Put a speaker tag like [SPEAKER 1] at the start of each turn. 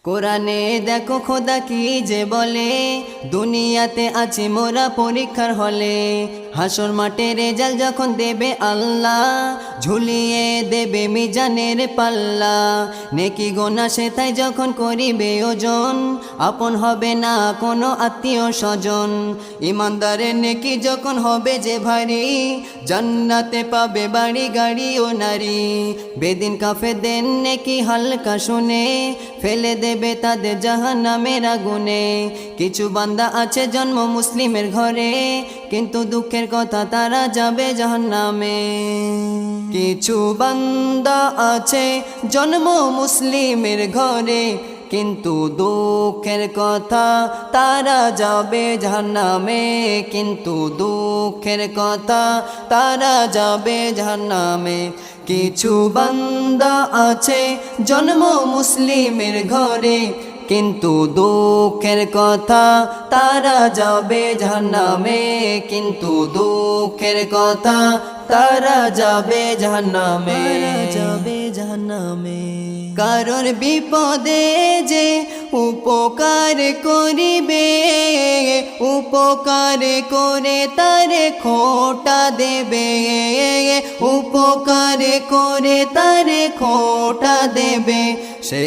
[SPEAKER 1] কোরআনে দেখো খোদা কি যে বলে, দুনিয়াতে আছি মোরা পরীক্ষার হলে। হাসর মাঠে রেজাল্ট যখন দেবে আল্লাহ, ঝুলিয়ে দেবে মিজানের পাল্লা। নেকি গোনা সেথায় যখন করিবে ওজন, আপন হবে না কোনো আত্মীয় স্বজন। ইমানদারের নেকি যখন হবে যে ভারী, জান্নাতে পাবে বাড়ি গাড়ি ও নারী। বেদিন কাফেরদের নেকি হালকা শুনে, ফেলে দেবে তাদের জাহান্নামের আগুনে। কিছু বান্দা আছে জন্ম মুসলিমের ঘরে, কিন্তু দুঃখের কথা তারা যাবে জাহান্নামে। কিছু বান্দা আছে জন্ম মুসলিমের ঘরে, কিন্তু দুঃখের কথা তারা যাবে জাহান্নামে। কিন্তু দুঃখের কথা তারা যাবে জাহান্নামে। কিছু বান্দা আছে জন্ম মুসলিমের ঘরে, কিন্তু দুঃখের কথা তারা যাবে জাহান্নামে। কিন্তু দুঃখের কথা তারা যাবে জাহান্নামে, যাবে জাহান্নামে। কারোর বিপদে যে উপকার করিবে, উপকার করে তারে খোটা দেবে। উপকার করে তারে খোটা দেবে, সে